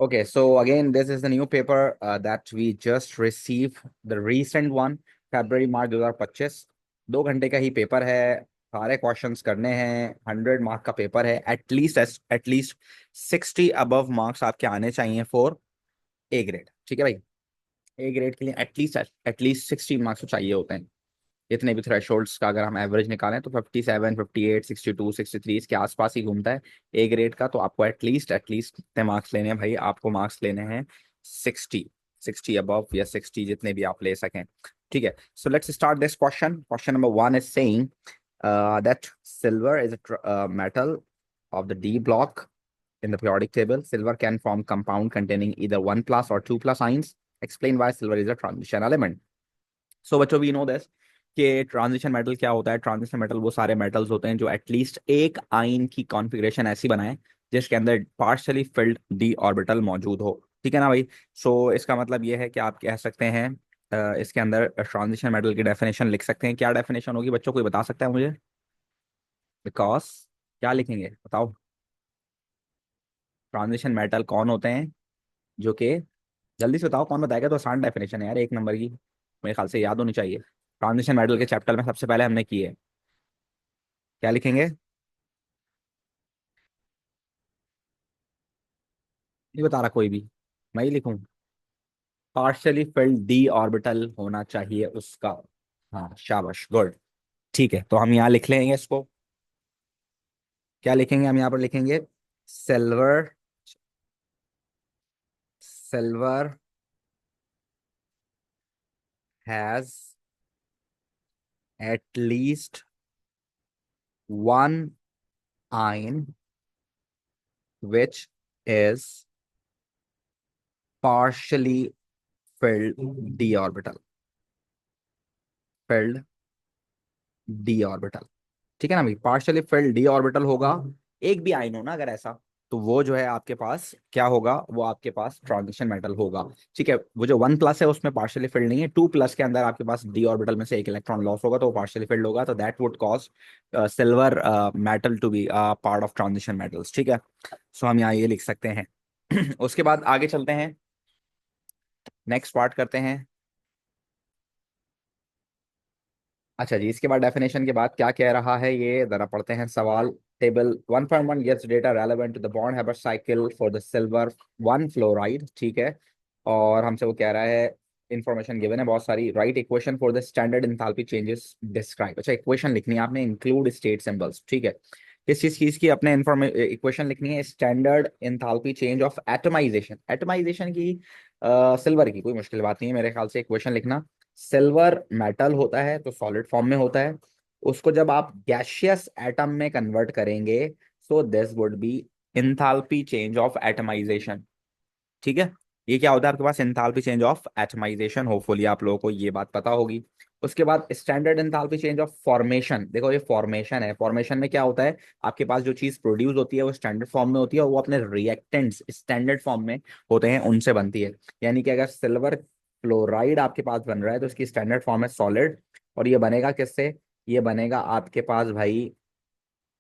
Okay, so again, this is the new paper that we just received, the recent one, February March 2025। 2 घंटे का ही paper है। सारे questions करने हैं। 100 mark का पेपर है। एटलीस्ट 60 अबव मार्क्स आपके आने चाहिए फॉर ए ग्रेड। ठीक है भाई। ए ग्रेड के लिए एटलीस्ट 60 मार्क्स तो चाहिए होते हैं। इतने भी थ्रेशोल्ड्स का अगर हम एवरेज निकालें तो 57, 58, 62, 63 इसके आसपास ही घूमता है ए ग्रेड का। तो आपको एटलीस्ट कितने मार्क्स लेने हैं भाई? आपको मार्क्स लेने हैं 60। 60 अबव या 60 जितने भी आप ले सकें। ठीक है। So let's start this question. Question number 1 is saying that silver is a metal of the D block in the periodic table. Silver can form compound containing either 1 plus or 2 plus ions. Explain why silver is a transition element. सो बच्चों we know this कि transition metal क्या होता है। Transition metal वो सारे metals होते हैं जो एटलीस्ट एक आयन की कॉन्फ़िगरेशन ऐसी बनाए जिसके अंदर पार्शली फिल्ड डी ऑर्बिटल मौजूद हो। ठीक है ना भाई। सो इसका मतलब ये है कि आप कह सकते हैं इसके अंदर ट्रांजिशन मेटल की डेफिनेशन लिख सकते हैं। क्या डेफिनेशन होगी बच्चों? कोई बता सकता है मुझे? बिकॉज क्या लिखेंगे बताओ? ट्रांजिशन मेटल कौन होते हैं जो कि, जल्दी से बताओ कौन बताएगा? तो आसान डेफिनेशन है यार, 1 नंबर की, मेरे ख्याल से याद होनी चाहिए। ट्रांजिशन मेटल के चैप्टर में सबसे पहले हमने की है। क्या लिखेंगे? नहीं बता रहा कोई भी, मैं ही लिखूं? पार्शियली फिल्ड डी ऑर्बिटल होना चाहिए उसका। हाँ शाबाश, गुड। ठीक है, तो हम यहाँ लिख लेंगे इसको। क्या लिखेंगे हम यहाँ पर? लिखेंगे silver. Silver has at least one ion which is partially filled d orbital। filled d orbital। ठीक है ना भाई। पार्शियली फिल्ड डी ऑर्बिटल होगा। एक भी आयन हो ना अगर ऐसा, तो वो जो है आपके पास क्या होगा? वो आपके पास ट्रांजिशन मेटल होगा। ठीक है। वो जो 1 प्लस है उसमें पार्शियली फिल्ड नहीं है। 2 प्लस के अंदर आपके पास डी ऑर्बिटल में से एक इलेक्ट्रॉन लॉस होगा तो वो पार्शियली फिल्ड होगा। तो that would cause silver metal to be part of transition metals. ठीक है। सो हम यहाँ ये लिख सकते हैं। उसके बाद आगे चलते हैं, नेक्स्ट पार्ट करते हैं। अच्छा जी, इसके बाद डेफिनेशन के बाद क्या कह रहा है ये जरा पढ़ते हैं सवाल। Table 1.1 gives data relevant to the bond Haber cycle for the silver 1 fluoride. ठीक है। और हमसे वो कह रहा है इंफॉर्मेशन गिवन है बहुत सारी। Right equation for the standard enthalpy changes describe. अच्छा, इक्वेशन लिखनी है आपने, इंक्लूड स्टेट सिंबल्स। ठीक है। किस चीज की अपने इक्वेशन लिखनी है? Standard enthalpy change of atomisation. Atomisation की सिल्वर की कोई मुश्किल बात नहीं है मेरे ख्याल से इक्वेशन लिखना। सिल्वर मेटल होता है तो सॉलिड फॉर्म में होता है। उसको जब आप गैशियस एटम में कन्वर्ट करेंगे, so this would be enthalpy change of atomization. ठीक है। ये क्या होता है आपके पास? Enthalpy change of atomization. Hopefully आप लोगों को ये बात पता होगी। उसके बाद standard enthalpy change of formation. देखो ये फॉर्मेशन है। फॉर्मेशन में क्या होता है? आपके पास जो चीज प्रोड्यूस होती है वो स्टैंडर्ड फॉर्म में होती है और वो अपने रिएक्टेंट्स स्टैंडर्ड फॉर्म में होते हैं, उनसे बनती है। यानी कि अगर सिल्वर क्लोराइड आपके पास बन रहा है तो उसकी स्टैंडर्ड फॉर्म है सॉलिड। और ये बनेगा किससे? ये बनेगा आपके पास भाई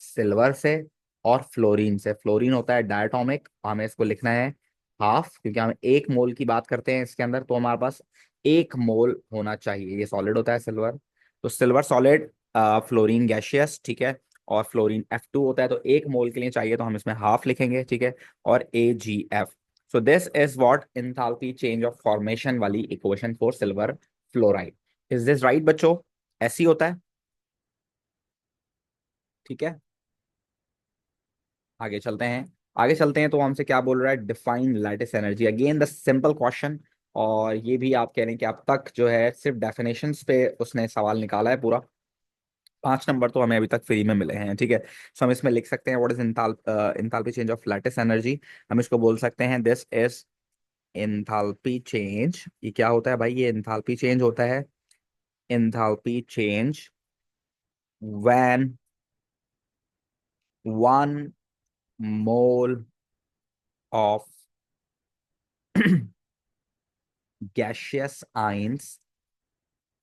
सिल्वर से और फ्लोरीन से। फ्लोरीन होता है डायटोमिक, हमें इसको लिखना है हाफ, क्योंकि हम 1 मोल की बात करते हैं इसके अंदर, तो हमारे पास 1 मोल होना चाहिए। ये सॉलिड होता है सिल्वर, तो सिल्वर सॉलिड, फ्लोरीन गैशियस। ठीक है। और फ्लोरीन F2 होता है, तो 1 मोल के लिए चाहिए तो हम इसमें हाफ लिखेंगे। ठीक है। और AgF। So this is what enthalpy change of formation वाली equation for silver fluoride. Is this right बच्चों? ऐसी होता है। ठीक है। आगे चलते हैं। आगे चलते हैं तो हमसे क्या बोल रहा है? Define lattice energy. Again the simple question. और ये भी आप कह रहे हैं कि अब तक जो है सिर्फ डेफिनेशंस पे उसने सवाल निकाला है पूरा। 5 नंबर तो हमें अभी तक फ्री में मिले हैं। ठीक है। सो हम इसमें लिख सकते हैं what is enthalpy change of lattice energy. हम इसको बोल सकते हैं दिस इज इंथैल्पी चेंज। ये क्या होता है भाई? ये इंथैल्पी चेंज होता है। Enthalpy change when 1 mole of gaseous ions,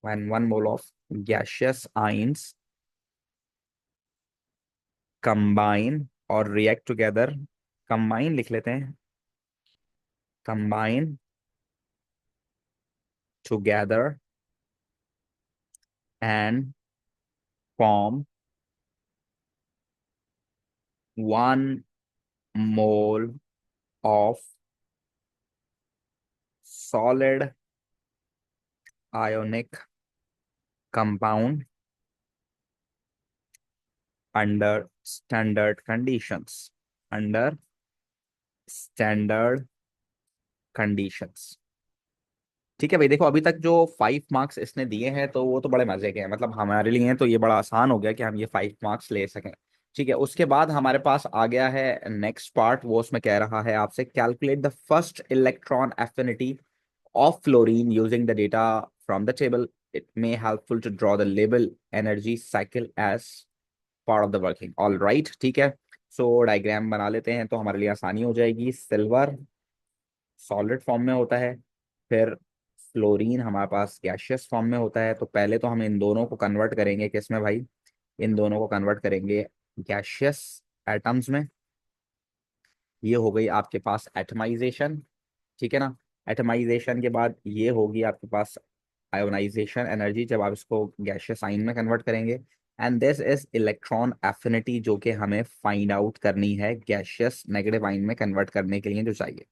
when 1 mole of gaseous ions combine और react together, combine लिख लेते हैं, combine together and form 1 mole of solid ionic compound under standard conditions. Under standard conditions। ठीक है भाई, देखो अभी तक जो 5 मार्क्स इसने दिए हैं तो वो तो बड़े मजे के हैं, मतलब हमारे लिए तो ये बड़ा आसान हो गया कि हम ये 5 मार्क्स ले सकें। ठीक है, उसके बाद हमारे पास आ गया है नेक्स्ट पार्ट, वो उसमें कह रहा है आपसे calculate the first electron affinity of fluorine using the data from the table. It may helpful to draw the label energy cycle as part of the working. All right, ठीक है। सो diagram बना लेते हैं तो हमारे लिए आसानी हो जाएगी। सिल्वर सॉलिड फॉर्म में होता है, फिर फ्लोरीन हमारे पास गैशियस फॉर्म में होता है। तो पहले तो हम इन दोनों को कन्वर्ट करेंगे किस में भाई, इन दोनों को कन्वर्ट करेंगे गैशियस एटम्स में। ये हो गई आपके पास एटमाइजेशन, ठीक है ना। एटमाइजेशन के बाद ये होगी आपके पास आयोनाइजेशन एनर्जी, जब आप इसको गैशियस आइन में कन्वर्ट करेंगे। And this is electron affinity, जो कि हमें फाइंड आउट करनी है गैशियस नेगेटिव आइन में कन्वर्ट करने के लिए जो चाहिए।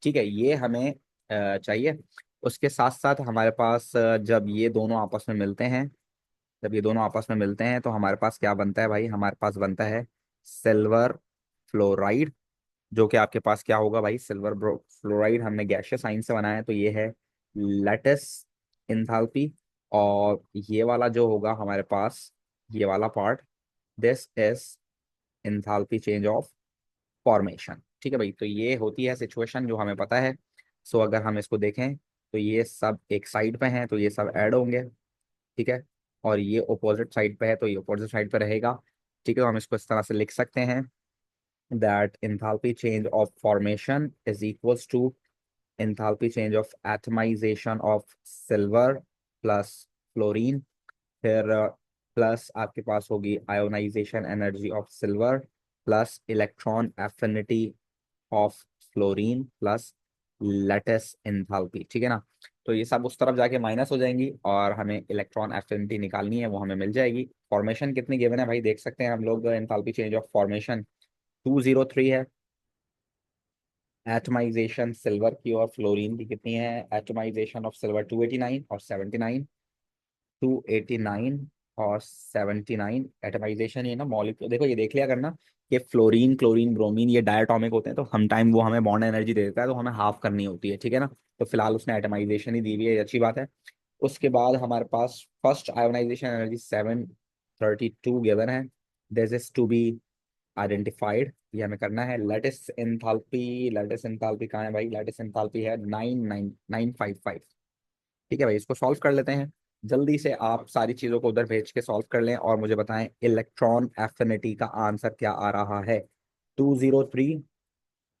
ठीक है, ये हमें चाहिए। उसके साथ साथ हमारे पास जब ये दोनों आपस में मिलते हैं, जब ये दोनों आपस में मिलते हैं तो हमारे पास क्या बनता है भाई, हमारे पास बनता है सिल्वर फ्लोराइड। जो कि आपके पास क्या होगा भाई, सिल्वर फ्लोराइड हमने गैशियस साइन से बनाया है तो ये है लैटिस इंथैल्पी। और ये वाला जो होगा हमारे पास, ये वाला part, this is enthalpy change of formation. ठीक है भाई, तो ये होती है सिचुएशन जो हमें पता है। सो अगर हम इसको देखें तो ये सब एक साइड पे हैं तो ये सब ऐड होंगे, ठीक है। और ये अपोजिट साइड पे है तो ये अपोजिट साइड पे रहेगा। ठीक है, तो हम इसको इस तरह से लिख सकते हैं that enthalpy change of formation is equals to enthalpy change of atomization of silver plus fluorine। फिर प्लस आपके पास होगी ionisation energy of silver plus electron affinity of fluorine plus lattice enthalpy. ठीक है ना। तो ये सब उस तरफ जाके माइनस हो जाएंगी और हमें इलेक्ट्रॉन एफिनिटी निकालनी है, वो हमें मिल जाएगी। फॉर्मेशन कितनी गिवन है भाई, देख सकते हैं हम लोग, एंथैल्पी चेंज ऑफ फॉर्मेशन 203 है। एटमाइजेशन सिल्वर की और फ्लोरीन की कितनी है, एटमाइजेशन ऑफ सिल्वर 289 और 79, 289 और 79 एटमाइजेशन। ये ना मॉलिक्यूल, देखो ये देख लिया करना कि फ्लोरीन क्लोरीन ब्रोमीन ये डायटोमिक होते हैं, तो हम टाइम वो हमें बॉन्ड एनर्जी दे देता है तो हमें हाफ करनी होती है, ठीक है ना। तो फिलहाल उसने एटमाइजेशन ही दी हुई है, ये अच्छी बात है। उसके बाद हमारे पास फर्स्ट आयोनाइजेशन एनर्जी 732 गिवन है। This is to be identified, ये हमें करना है। लेटिस एंथैल्पी, लेटिस एंथैल्पी कहाँ है भाई, लेटिस एंथैल्पी है 99955। ठीक है भाई, इसको सॉल्व कर लेते हैं। जल्दी से आप सारी चीजों को उधर भेज के सॉल्व कर लें और मुझे बताएं इलेक्ट्रॉन एफिनिटी का आंसर क्या आ रहा है। 203,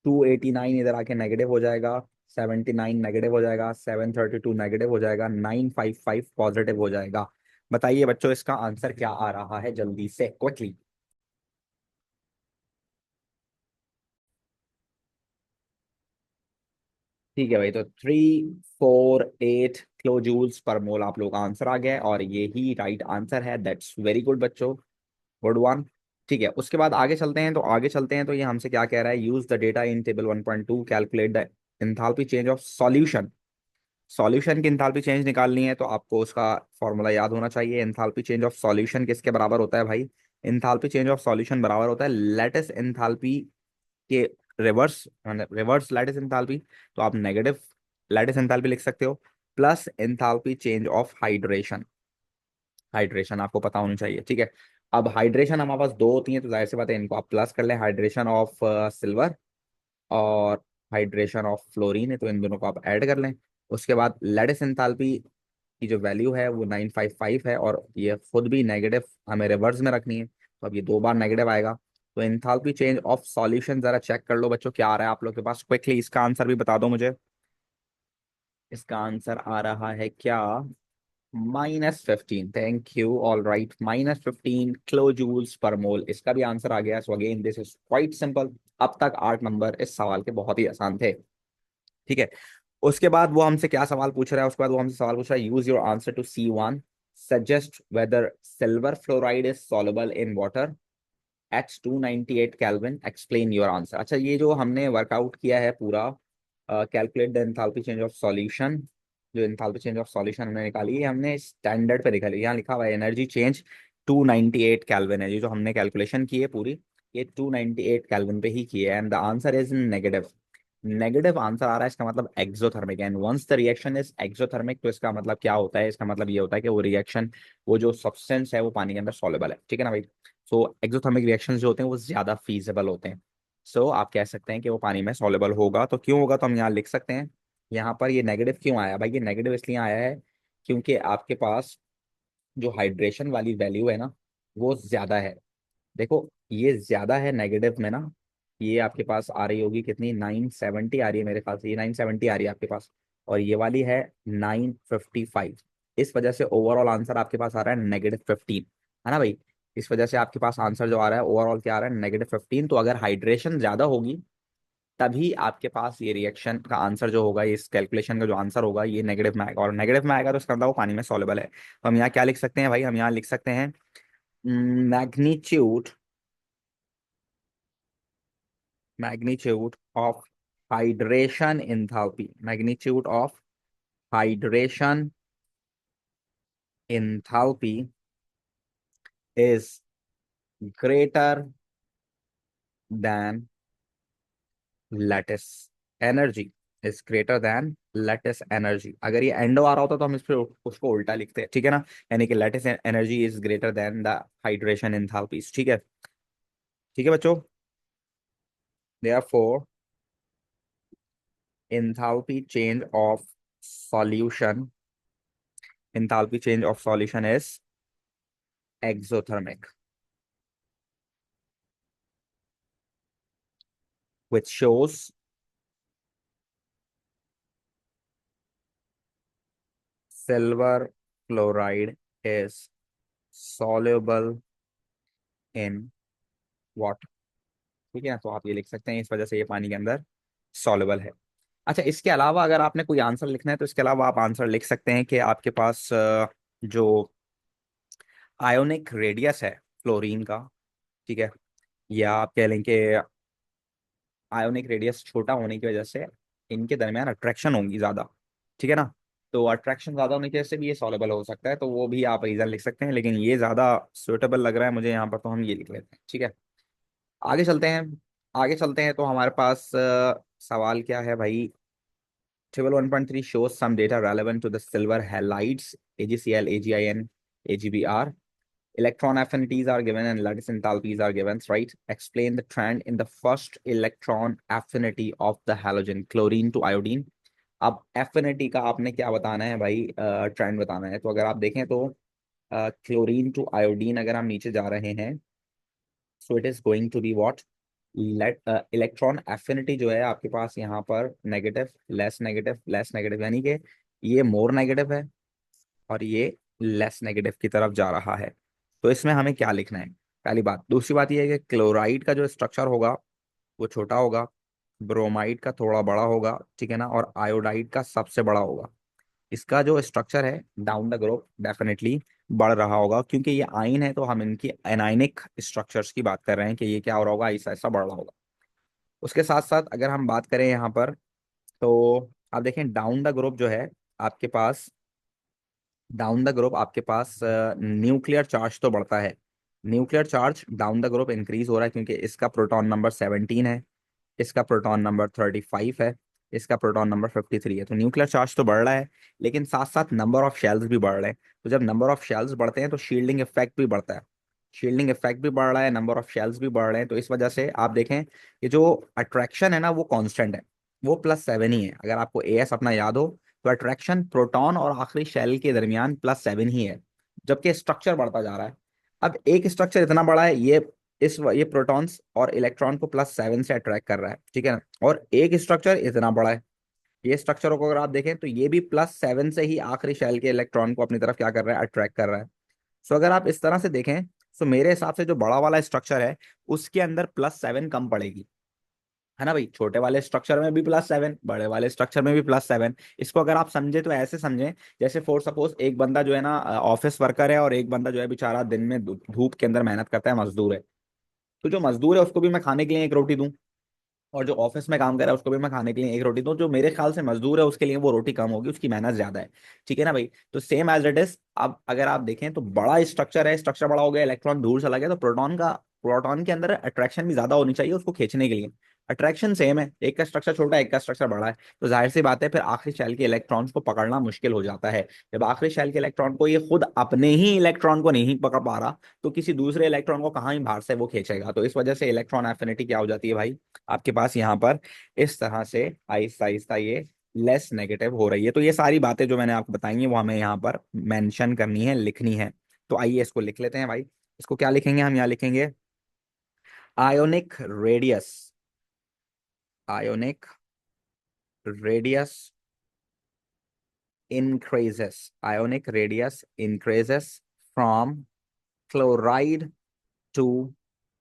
289 इधर आके नेगेटिव हो जाएगा, 79 नेगेटिव हो जाएगा, 732 नेगेटिव हो जाएगा, 955 पॉजिटिव हो जाएगा। बताइए बच्चों इसका आंसर क्या आ रहा है, जल्दी से क्विकली। ठीक है भाई, तो 348 किलो जूल्स पर मोल आप लोग का आंसर आ गया है और ये ही राइट आंसर है। दैट्स वेरी गुड बच्चों, गुड वन। ठीक है, उसके बाद आगे चलते हैं, तो आगे चलते हैं तो ये हमसे क्या कह रहा है, use the data in table 1.2 calculate the enthalpy change of solution. Solution की एंथैल्पी चेंज निकालनी है तो आपको उसका फॉर्मूला याद होना चाहिए। एंथैल्पी चेंज ऑफ सॉल्यूशन किसके बराबर होता है भाई, एंथैल्पी चेंज ऑफ सॉल्यूशन बराबर होता है लेटेस्ट एंथैल्पी के रिवर्स, रिवर्स लैटिस एंथैल्पी। तो आप नेगेटिव लैटिस एंथैल्पी लिख सकते हो plus enthalpy change of hydration. Hydration आपको पता होनी चाहिए, ठीक है। अब हाइड्रेशन हमारे पास दो होती है तो जाहिर सी बात है इनको आप प्लस कर लें, हाइड्रेशन ऑफ सिल्वर और हाइड्रेशन ऑफ फ्लोरीन है तो इन दोनों को आप ऐड कर लें। उसके बाद लैटिस एंथैल्पी की जो वैल्यू है वो 955 है और ये खुद भी नेगेटिव हमें रिवर्स में रखनी है, तो अब ये दो बार नेगेटिव आएगा। तो एंथैल्पी चेंज ऑफ सॉल्यूशन जरा चेक कर लो बच्चों क्या आ रहा है आप लोग के पास, क्विकली इसका आंसर भी बता दो मुझे। इसका आंसर आ रहा है क्या, -15। Thank you, all right, -15 kilo joules per mole इसका भी आंसर आ गया। So again this is quite simple. अब तक 8 नंबर इस सवाल के बहुत ही आसान थे। ठीक है। उसके बाद वो हमसे क्या सवाल पूछ रहा है, उसके बाद वो हमसे सवाल पूछ रहा है, use your answer to C1, suggest whether silver fluoride is soluble in water at 298 kelvin, explain your answer. अच्छा, ये जो हमने वर्कआउट किया है पूरा, calculate the enthalpy change of solution, जो एंथैल्पी चेंज ऑफ सॉल्यूशन हमने निकाली है, हमने स्टैंडर्ड पे निकाली। यहाँ लिखा हुआ है एनर्जी चेंज 298 केल्विन है, ये जो हमने कैलकुलेशन की है पूरी, ये 298 केल्विन पे ही की है, and the answer is negative. Negative answer आ रहा है, इसका मतलब exothermic, and once the reaction is exothermic, तो इसका मतलब क्या होता है, इसका मतलब ये होता है कि वो रिएक्शन, वो जो सब्सटेंस है वो पानी के अंदर सॉल्युबल है, ठीक है ना भाई। सो एक्सोथर्मिक रिएक्शंस जो होते हैं वो ज्यादा फीजिबल होते हैं। सो आप कह सकते हैं कि वो पानी में सॉल्युबल होगा। तो क्यों होगा, तो हम यहाँ लिख सकते हैं, यहाँ पर ये नेगेटिव क्यों आया भाई, ये नेगेटिव इसलिए आया है क्योंकि आपके पास जो हाइड्रेशन वाली वैल्यू है ना, वो ज्यादा है। देखो, ये ज्यादा है नेगेटिव में ना, ये आपके पास आ रही होगी कितनी, 970 आ रही है मेरे ख्याल से, ये 970 आ रही है आपके पास, और ये वाली है 955। इस वजह से ओवरऑल आंसर आपके पास आ रहा है -15, है ना भाई। इस वजह से आपके पास आंसर जो आ रहा है ओवरऑल क्या आ रहा है, -15। तो अगर हाइड्रेशन ज्यादा होगी तभी आपके पास ये रिएक्शन का आंसर जो होगा, इस कैलकुलेशन का जो आंसर होगा, ये नेगेटिव में आएगा, और नेगेटिव में आएगा तो इसका मतलब वो पानी में सॉल्युबल है। तो हम यहाँ क्या लिख सकते हैं भाई, हम यहाँ लिख सकते हैं magnitude, magnitude of hydration enthalpy, magnitude of hydration enthalpy is greater than lattice energy, is greater than lattice energy। अगर ये एंडो आ रहा होता तो हम इस पे उसको उल्टा लिखते हैं, ठीक है ना, यानी कि lattice energy is greater than the hydration enthalpies, ठीक है। ठीक है बच्चों, therefore enthalpy change of solution, enthalpy change of solution is exothermic, which shows silver fluoride is soluble in water। ठीक है ना, तो आप ये लिख सकते हैं, इस वजह से ये पानी के अंदर सॉल्युबल है। अच्छा, इसके अलावा अगर आपने कोई आंसर लिखना है तो इसके अलावा आप आंसर लिख सकते हैं कि आपके पास जो आयोनिक रेडियस है फ्लोरीन का, ठीक है, या आप कह लें कि आयोनिक रेडियस छोटा होने की वजह से इनके दरमियान अट्रैक्शन होगी ज्यादा, ठीक है ना। तो अट्रैक्शन ज्यादा होने की वजह से भी ये सॉलेबल हो सकता है, तो वो भी आप रीजन लिख सकते हैं, लेकिन ये ज्यादा सुटेबल लग रहा है मुझे यहाँ पर, तो हम ये लिख लेते हैं, ठीक है। आगे चलते हैं, आगे चलते हैं तो हमारे पास सवाल क्या है भाई, table 1.3 shows some data relevant to the silver halides AgCl, AgIn, AgBr. Electron affinities are given and lattice enthalpies are given, right? Explain the trend in the first electron affinity of the halogen chlorine to iodine. अब affinity का आपने क्या बताना है भाई, trend बताना है। तो अगर आप देखें तो क्लोरीन टू आयोडीन अगर हम नीचे जा रहे हैं, so it is going to be what, electron affinity जो है आपके पास यहाँ पर negative, less negative, less negative, यानी कि ये मोर नेगेटिव है और ये लेस नेगेटिव की तरफ जा रहा है। तो इसमें हमें क्या लिखना है, पहली बात। दूसरी बात यह है कि क्लोराइड का जो स्ट्रक्चर होगा वो छोटा होगा, ब्रोमाइड का थोड़ा बड़ा होगा, ठीक है ना, और आयोडाइड का सबसे बड़ा होगा। इसका जो स्ट्रक्चर है डाउन द ग्रुप डेफिनेटली बढ़ रहा होगा, क्योंकि ये आयन है तो हम इनकी एनाइनिक स्ट्रक्चर्स की बात कर रहे हैं कि ये क्या हो रहा होगा, ऐसा ऐसा बढ़ रहा होगा। उसके साथ साथ अगर हम बात करें यहाँ पर, तो आप देखें डाउन द ग्रुप जो है आपके पास, डाउन द ग्रुप आपके पास न्यूक्लियर चार्ज तो बढ़ता है, nuclear charge down the group increase हो रहा है, क्योंकि इसका प्रोटॉन नंबर 17 है, इसका प्रोटॉन नंबर 35 है, इसका प्रोटॉन नंबर 53 है। तो न्यूक्लियर चार्ज तो बढ़ रहा है, लेकिन साथ साथ नंबर ऑफ शेल्स भी बढ़ रहे हैं। तो जब नंबर ऑफ शेल्स बढ़ते हैं तो शील्डिंग इफेक्ट भी बढ़ता है, शील्डिंग इफेक्ट भी बढ़ रहा है, नंबर ऑफ शेल्स भी बढ़ रहे हैं। तो इस वजह से आप देखें कि जो अट्रैक्शन है ना वो कांस्टेंट है, वो +7 ही है। अगर आपको एस अपना याद हो, तो अट्रैक्शन प्रोटॉन और आखिरी शेल के दरमियान +7 ही है, जबकि स्ट्रक्चर बढ़ता जा रहा है। अब एक स्ट्रक्चर इतना बड़ा है, ये प्रोटॉन्स और इलेक्ट्रॉन को +7 से अट्रैक्ट कर रहा है, ठीक है ना, और एक स्ट्रक्चर इतना बड़ा है, ये स्ट्रक्चर को अगर आप देखें तो ये भी +7 से ही आखिरी शेल के इलेक्ट्रॉन को अपनी तरफ क्या कर रहा है, अट्रैक्ट कर रहा है। सो अगर आप इस तरह से देखें, तो मेरे हिसाब से जो बड़ा वाला स्ट्रक्चर है उसके अंदर +7 कम पड़ेगी, है ना भाई, छोटे वाले स्ट्रक्चर में भी +7, बड़े वाले स्ट्रक्चर में भी +7। इसको अगर आप समझे तो ऐसे समझें, जैसे फॉर सपोज एक बंदा जो है ना ऑफिस वर्कर है, और एक बंदा जो है बेचारा दिन में धूप के अंदर मेहनत करता है, मजदूर है। तो जो मजदूर है उसको भी मैं खाने के लिए एक रोटी दूं, और जो ऑफिस में काम कर रहा है उसको भी मैं खाने के लिए एक रोटी दूं, जो मेरे ख्याल से मजदूर है उसके लिए वो रोटी कम होगी, उसकी मेहनत ज्यादा है। ठीक है ना भाई, तो सेम एज इट इज। अब अगर आप देखें तो बड़ा स्ट्रक्चर है, स्ट्रक्चर बड़ा हो गया, इलेक्ट्रॉन दूर चला गया, तो प्रोटॉन के अंदर अट्रैक्शन भी ज्यादा होनी चाहिए उसको खींचने के लिए। अट्रैक्शन सेम है, एक का स्ट्रक्चर छोटा है, एक का स्ट्रक्चर बड़ा है, तो जाहिर सी बात है फिर आखिरी शेल के इलेक्ट्रॉन्स को पकड़ना मुश्किल हो जाता है। जब आखिरी शेल के इलेक्ट्रॉन को, ये खुद अपने ही इलेक्ट्रॉन को नहीं पकड़ पा रहा, तो किसी दूसरे इलेक्ट्रॉन को कहाँ ही बाहर से वो खींचेगा। तो इस वजह से इलेक्ट्रॉन एफिनिटी क्या हो जाती है भाई आपके पास यहाँ पर, इस तरह से आहिस्ता आहिस्ता ये लेस नेगेटिव हो रही है। तो ये सारी बातें जो मैंने आपको बताई हैं वो हमें यहाँ पर मेंशन करनी है, लिखनी है। तो आइए इसको लिख लेते हैं भाई। इसको क्या लिखेंगे हम, यहाँ लिखेंगे ionic radius, ionic radius increases, ionic radius increases from chloride to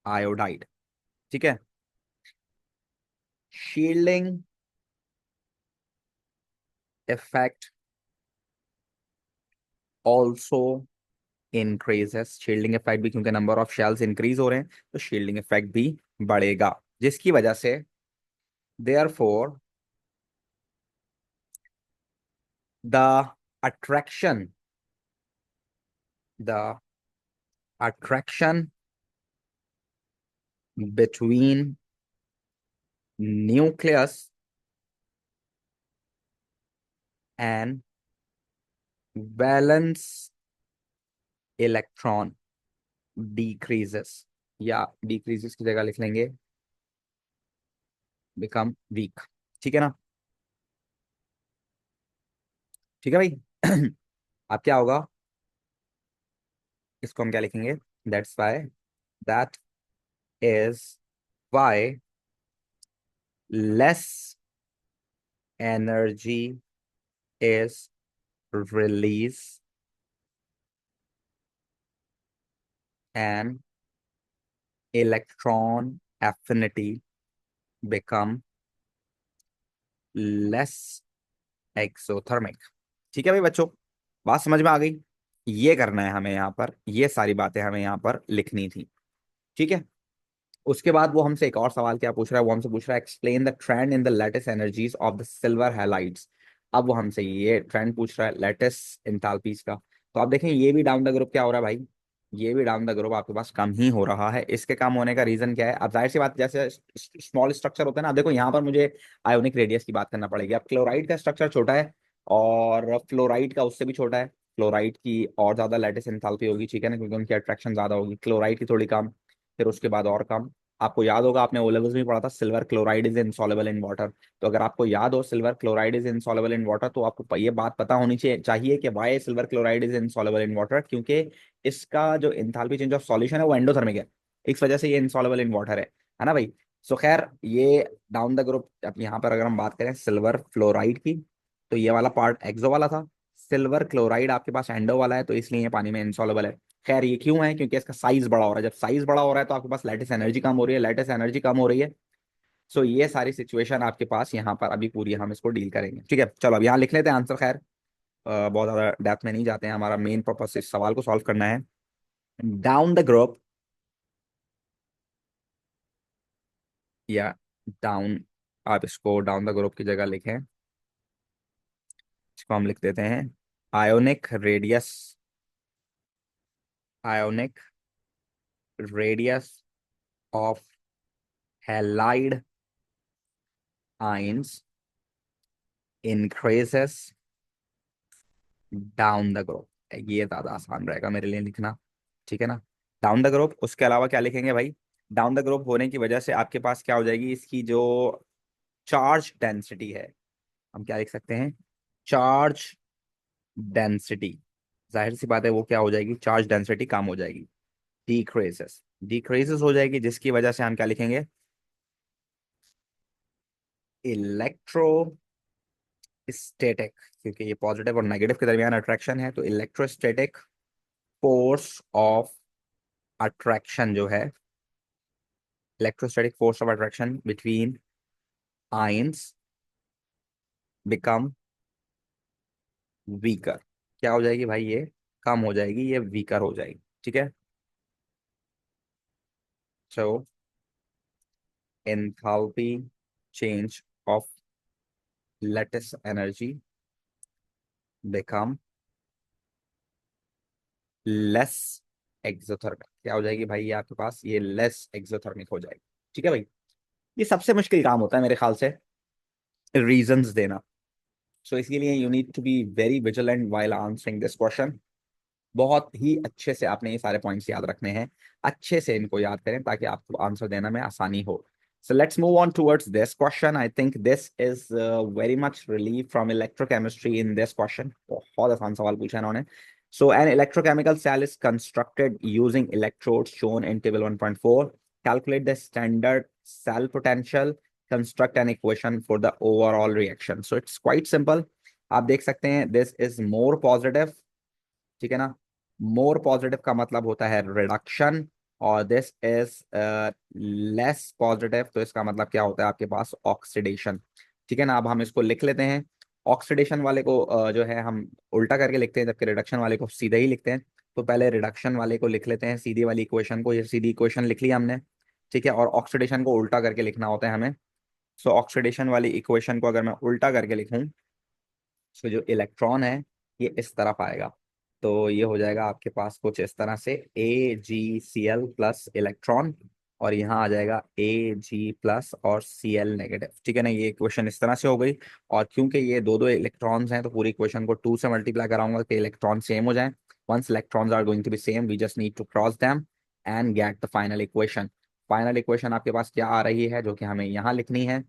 iodide। ठीक है। Shielding effect also increases, shielding effect भी, क्योंकि नंबर ऑफ शेल्स इंक्रीज हो रहे हैं तो शील्डिंग इफेक्ट भी बढ़ेगा, जिसकी वजह से therefore the attraction, the attraction between nucleus and valence electron decreases, या डिक्रीजेस की जगह लिख लेंगे बिकम वीक। ठीक है ना, ठीक है भाई। अब क्या होगा, इसको हम क्या लिखेंगे, that's why, that is why less energy is release and electron affinity become less exothermic. ठीक है भाई बच्चों, बात समझ में आ गई। ये करना है हमें यहाँ पर, ये सारी बातें हमें यहाँ पर लिखनी थी। ठीक है। उसके बाद वो हमसे एक और सवाल क्या पूछ रहा है, वो हमसे पूछ रहा है explain the trend in the latest energies of the silver halides. अब वो हमसे ये ट्रेंड पूछ रहा है लेटेस्ट एंथैल्पीज का। तो आप देखें ये भी डाउन द ग्रुप क्या हो रहा है भाई, ये भी डाउन द ग्रुप आपके पास कम ही हो रहा है। इसके कम होने का रीजन क्या है, अब जाहिर सी बात, जैसे स्मॉल स्ट्रक्चर होता है ना, अब देखो यहाँ पर मुझे आयोनिक रेडियस की बात करना पड़ेगी। अब क्लोराइड का स्ट्रक्चर छोटा है, और फ्लोराइड का उससे भी छोटा है। फ्लोराइड की और ज्यादा लेटेस्ट एंथैल्पी होगी, ठीक है ना, क्योंकि उनकी अट्रैक्शन ज्यादा होगी। क्लोराइड की थोड़ी कम, फिर उसके बाद और कम। आपको याद होगा, आपने ओ लेवल्स में पढ़ा था silver chloride is insoluble in water. तो अगर आपको याद हो silver chloride is insoluble in water, तो आपको ये बात पता होनी चाहिए कि why silver chloride is insoluble in water, क्योंकि इसका जो इंथैल्पी चेंज ऑफ सॉल्यूशन है वो एंडोथर्मिक है, इस वजह से ये इनसॉल्युबल इन वाटर है ना भाई। सो खैर, ये डाउन द ग्रुप, अब यहाँ पर अगर हम बात करें सिल्वर फ्लोराइड की, तो ये वाला पार्ट एक्सो वाला था। सिल्वर क्लोराइड आपके पास एंडो वाला है, तो इसलिए ये पानी में इनसॉल्युबल है। खैर ये क्यों है, क्योंकि इसका साइज बड़ा हो रहा है। जब साइज बड़ा हो रहा है तो आपके पास लैटिस एनर्जी कम हो रही है, लैटिस एनर्जी कम हो रही है। सो ये सारी सिचुएशन आपके पास यहाँ पर अभी पूरी हम इसको डील करेंगे। ठीक है, चलो अब यहाँ लिख लेते हैं आंसर। खैर बहुत ज्यादा डेप्थ में नहीं जाते हैं, हमारा मेन पर्पस इस सवाल को सॉल्व करना है। डाउन द ग्रुप, या डाउन, आप इसको डाउन द ग्रुप की जगह लिखें, इसको हम लिख देते हैं ionic radius, ionic radius of halide ions increases down the group. ये ज्यादा आसान रहेगा मेरे लिए लिखना, ठीक है ना। डाउन द ग्रुप, उसके अलावा क्या लिखेंगे भाई, डाउन द ग्रुप होने की वजह से आपके पास क्या हो जाएगी, इसकी जो चार्ज डेंसिटी है, हम क्या लिख सकते हैं, चार्ज डेंसिटी। जाहिर सी बात है वो क्या हो जाएगी, चार्ज डेंसिटी कम हो जाएगी, डिक्रीजेस, डिक्रीजेस हो जाएगी, जिसकी वजह से हम क्या लिखेंगे, इलेक्ट्रोस्टैटिक, क्योंकि ये पॉजिटिव और नेगेटिव के दरमियान अट्रैक्शन है, तो इलेक्ट्रोस्टैटिक फोर्स ऑफ अट्रैक्शन जो है, electrostatic force of attraction between ions become weaker. क्या हो जाएगी भाई, ये कम हो जाएगी, ये वीकर हो जाएगी। ठीक है। So enthalpy change of lattice energy become less exothermic. क्या हो जाएगी भाई, ये आपके पास ये लेस एक्सोथर्मिक हो जाएगी। ठीक है भाई। ये सबसे मुश्किल काम होता है मेरे ख्याल से, रीजंस देना। सो इसके लिए you need to be very vigilant while answering this question. बहुत ही अच्छे से आपने ये सारे पॉइंट्स याद रखने हैं, अच्छे से इनको याद करें ताकि आपको आंसर देना में आसानी हो। So let's move on towards this question. I think this is very much relief from electrochemistry in this question. बहुत आसान सवाल पूछा है इन्होंने। So an electrochemical cell is constructed using electrodes shown in table 1.4. Calculate the standard cell potential. Construct an equation for the overall reaction. So it's quite simple. आप देख सकते हैं this is more positive, ठीक है ना। More positive का मतलब होता है रिडक्शन, और दिस इज लेस पॉजिटिव, तो इसका मतलब क्या होता है आपके पास, ऑक्सीडेशन। ठीक है ना। अब हम इसको लिख लेते हैं। ऑक्सीडेशन वाले को जो है हम उल्टा करके लिखते हैं, जबकि रिडक्शन वाले को सीधे ही लिखते हैं। तो पहले रिडक्शन वाले को लिख लेते हैं, सीधी वाली इक्वेशन को। ये सीधी इक्वेशन लिख लिया हमने। ठीक है। और ऑक्सीडेशन को उल्टा करके लिखना होता है हमें। सो ऑक्सीडेशन वाली इक्वेशन को अगर मैं उल्टा करके लिखूं, तो जो इलेक्ट्रॉन है ये इस तरफ आएगा। तो ये हो जाएगा आपके पास कुछ इस तरह से, AgCl प्लस इलेक्ट्रॉन, और यहाँ आ जाएगा Ag प्लस और Cl नेगेटिव। ठीक है ना। ये इक्वेशन इस तरह से हो गई। और क्योंकि ये दो दो इलेक्ट्रॉन्स हैं, तो पूरी इक्वेशन को 2 से मल्टीप्लाई कराऊंगा कि इलेक्ट्रॉन सेम हो जाए। Once electrons are going to be same, we just need to cross them and get the final equation. Final equation आपके पास क्या आ रही है, जो कि हमें यहाँ लिखनी है,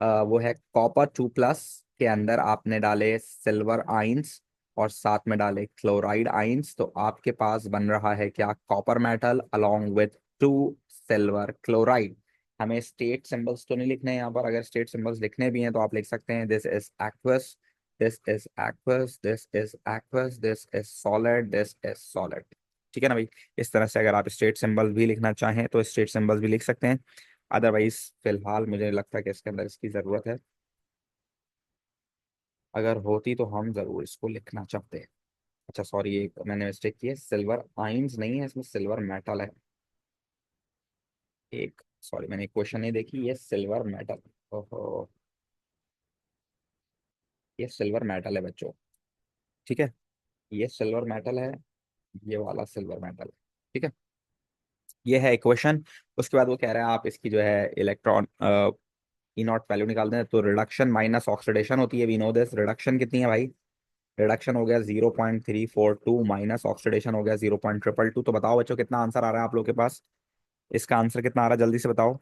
वो है कॉपर 2+ के अंदर आपने डाले सिल्वर आइंस और साथ में डाले क्लोराइड आइंस, तो आपके पास बन रहा है क्या, copper metal along with 2 silver chloride. हमें स्टेट सिंबल्स तो नहीं लिखने हैं यहाँ पर। अगर स्टेट सिंबल्स लिखने भी हैं तो आप लिख सकते हैं this is aqueous, this is aqueous, this is aqueous, this is solid, this is solid. ठीक है ना भाई। इस तरह से अगर आप स्टेट सिंबल भी लिखना चाहें तो स्टेट सिंबल्स भी लिख सकते हैं। अदरवाइज फिलहाल मुझे लगता है कि इसके अंदर इसकी ज़रूरत है। अगर होती तो हम ज़रूर इसको लिखना चाहते हैं। अच्छा सॉरी, एक मैंने मिस्टेक की है, सिल्वर आइंस नहीं है इसमें, सिल्वर मेटल है। एक सॉरी, मैंने क्वेश्चन नहीं देखी, ये सिल्वर मेटल। ओहो, ये सिल्वर मेटल है बच्चों। ठीक है। ये सिल्वर मेटल है, ये वाला सिल्वर मेटल। ठीक है। ये है इक्वेशन। उसके बाद वो कह रहा है आप इसकी जो है इलेक्ट्रॉन ई नॉट वैल्यू निकाल दें, तो रिडक्शन माइनस ऑक्सीडेशन होती है। We know this. रिडक्शन कितनी है भाई, रिडक्शन हो गया 0.342 माइनस ऑक्सीडेशन हो गया 0.222। तो बताओ बच्चों कितना आंसर आ रहा है आप लोग के पास, इसका आंसर कितना आ रहा है, जल्दी से बताओ।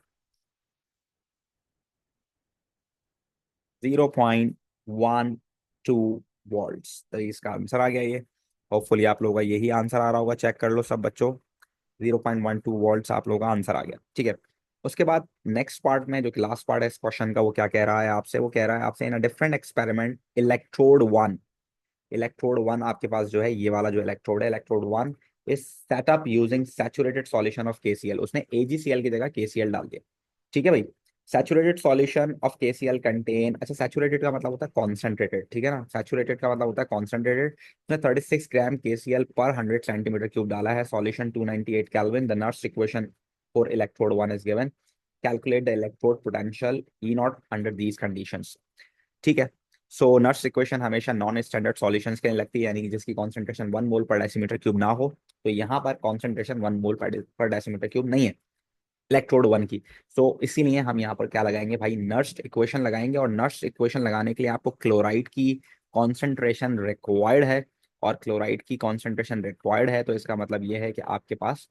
0.12 वोल्ट्स, तो इसका आंसर आ गया ये। होपफुली आप लोगों का यही आंसर आ रहा होगा, चेक कर लो सब बच्चों। 0.12 वोल्ट्स आप लोगों का आंसर आ गया। ठीक है। उसके बाद नेक्स्ट पार्ट में, जो कि लास्ट पार्ट है इस क्वेश्चन का, वो क्या कह रहा है आपसे, वो कह रहा है आपसे in a different experiment electrode 1। Electrode 1 आपके पास जो है, ये वाला जो इलेक्ट्रोड है, electrode 1 is setup using saturated solution of KCl। उसने AgCl की जगह KCl डाल दिया। ठीक है भाई। Saturated solution of KCl contain, अच्छा सैचुरेटेड का मतलब होता है कॉन्सेंट्रेटेड। ठीक है ना। सैचुरेटेड का मतलब होता है कॉन्सेंट्रेटेड। उसने 36 ग्राम KCl पर 100 सेंटीमीटर क्यूब डाला है। Solution 298 kelvin. The Nernst equation for electrode 1 is given. Calculate the electrode potential E0 under these conditions. ठीक है। सो नर्स इक्वेशन हमेशा नॉन स्टैंडर्ड सॉल्यूशंस के लिए लगती है, यानी कि जिसकी कॉन्सेंट्रेशन 1 मोल पर डेसीमीटर क्यूब ना हो। तो यहाँ पर कॉन्सेंट्रेशन 1 मोल पर डेसीमीटर क्यूब नहीं है इलेक्ट्रोड 1 की। सो इसीलिए हम यहाँ पर क्या लगाएंगे भाई, नर्स इक्वेशन लगाएंगे। और नर्स इक्वेशन लगाने के लिए आपको क्लोराइड की कॉन्सेंट्रेशन रिक्वायर्ड है, और क्लोराइड की कॉन्सेंट्रेशन रिक्वायर्ड है, तो इसका मतलब ये है कि आपके पास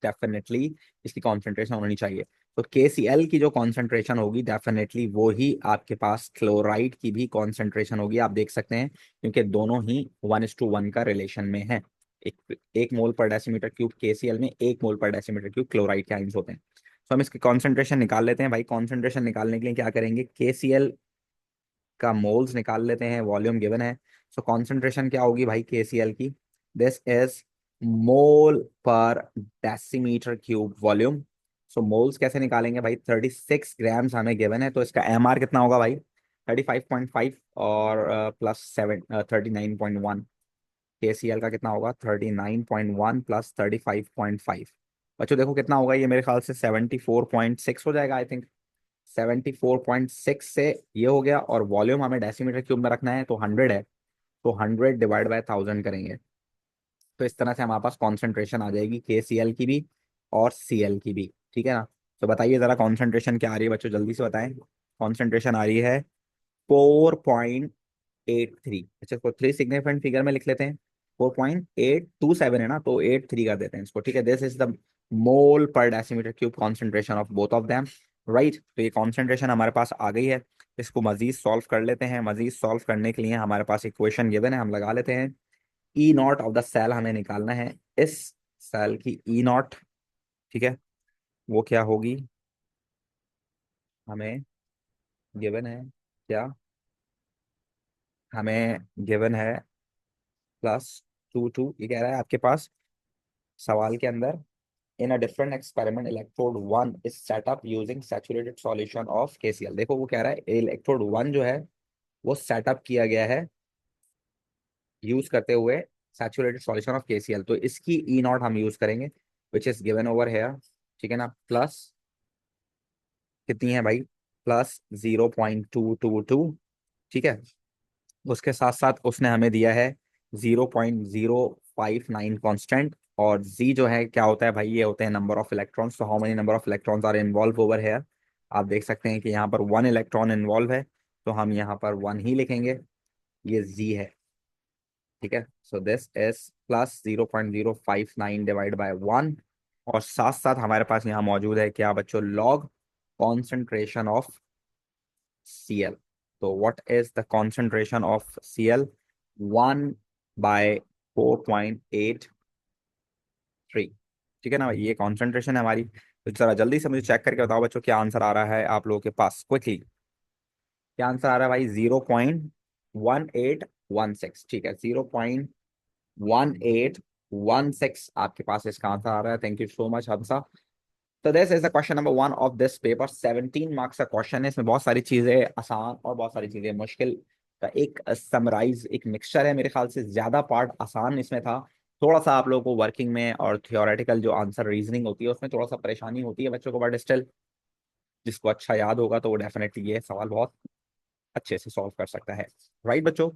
डेफिनेटली इसकी कॉन्सेंट्रेशन होनी चाहिए। तो KCl की जो कॉन्सेंट्रेशन होगी डेफिनेटली वो ही आपके पास क्लोराइड की भी कॉन्सेंट्रेशन होगी। आप देख सकते हैं क्योंकि दोनों ही 1:1 का रिलेशन में है। एक मोल पर डेसीमीटर क्यूब KCl में 1 मोल पर डेसीमीटर क्यूब क्लोराइड के आइंस होते हैं। तो हम इसकी कॉन्सेंट्रेशन निकाल लेते हैं भाई। कॉन्सेंट्रेशन निकालने के लिए क्या करेंगे, KCl का मोल्स निकाल लेते हैं, वॉल्यूम गिवन है। सो कॉन्सेंट्रेशन क्या होगी भाई KCl की, दिस इज मोल पर डेसीमीटर क्यूब वॉल्यूम। सो मोल्स कैसे निकालेंगे भाई, 36 ग्राम्स हमें गिवन है, तो इसका एमआर कितना होगा भाई, 35.5 और प्लस 39.1। KCl का कितना होगा, 39.1 प्लस 35.5। बच्चों देखो कितना होगा, ये मेरे ख्याल से 74.6 हो जाएगा आई थिंक। 74.6 से ये हो गया, और वॉल्यूम हमें डेसीमीटर क्यूब में रखना है तो 100 है, तो 100 डिवाइड बाय 1000 करेंगे, तो इस तरह से हमारे पास कॉन्सेंट्रेशन आ जाएगी KCl की भी और Cl की भी, ठीक है ना। तो बताइए जरा कॉन्सेंट्रेशन क्या आ रही है बच्चों, जल्दी से बताएं। कॉन्सेंट्रेशन आ रही है 4.83। अच्छा, इसको 3 सिग्निफिकेंट फिगर में लिख लेते हैं। 4.827 है ना, तो 83 कर देते हैं इसको, ठीक है। दिस इज द मोल पर decimetre cube concentration of both of them, right. तो ये कॉन्सेंट्रेशन हमारे पास आ गई है। इसको मजीद सॉल्व कर लेते हैं। मजीद सॉल्व करने के लिए हमारे पास इक्वेशन गिवन है, हम लगा लेते हैं। ई नॉट ऑफ द सेल हमें निकालना है, इस सेल की ई नॉट, ठीक है। वो क्या होगी, हमें गिवन है क्या, हमें गिवन है +2 ये कह रहा है आपके पास सवाल के अंदर। In a different experiment electrode 1 is set up using saturated solution of KCl। देखो वो कह रहा है इलेक्ट्रोड 1 जो है वो सेटअप किया गया है यूज करते हुए सैचुरेटेड सॉल्यूशन ऑफ KCl, तो इसकी ई नॉट हम यूज करेंगे, which is given over here, ठीक है ना। प्लस कितनी है भाई, +0.222, ठीक है। उसके साथ साथ उसने हमें दिया है 0.059 कांस्टेंट, और जी जो है क्या होता है भाई, ये होते हैं नंबर ऑफ इलेक्ट्रॉन्स। तो how many number of electrons are involve over here, आप देख सकते हैं कि यहाँ पर 1 इलेक्ट्रॉन इन्वॉल्व है, तो हम यहाँ पर 1 ही लिखेंगे, ये जी है, ठीक है। सो दिस इज +0.059 डिवाइड बाय 1, और साथ साथ हमारे पास यहाँ मौजूद है क्या बच्चों, लॉग कॉन्सेंट्रेशन ऑफ Cl। तो what is the concentration of Cl, 1/4.83, ठीक है ना। ये कॉन्सेंट्रेशन है हमारी। तो जरा जल्दी से मुझे चेक करके बताओ बच्चों क्या आंसर आ रहा है आप लोगों के पास, क्विकली। क्या आंसर आ रहा है भाई, 0.1816, ठीक है। 0.1816 आपके पास इसका आंसर आ रहा है। थैंक यू सो मच हंसा। तो this is the question number 1 of this paper. 17 marks का क्वेश्चन है, इसमें बहुत सारी चीजें आसान और बहुत सारी चीजें मुश्किल का एक समराइज, एक मिक्सचर है। मेरे ख्याल से ज्यादा पार्ट आसान इसमें था, थोड़ा सा आप लोगों को वर्किंग में और थियोरेटिकल जो आंसर रीजनिंग होती है उसमें थोड़ा सा परेशानी होती है बच्चों को, बट स्टिल जिसको अच्छा याद होगा तो वो डेफिनेटली ये सवाल बहुत अच्छे से सॉल्व कर सकता है, राइट बच्चों।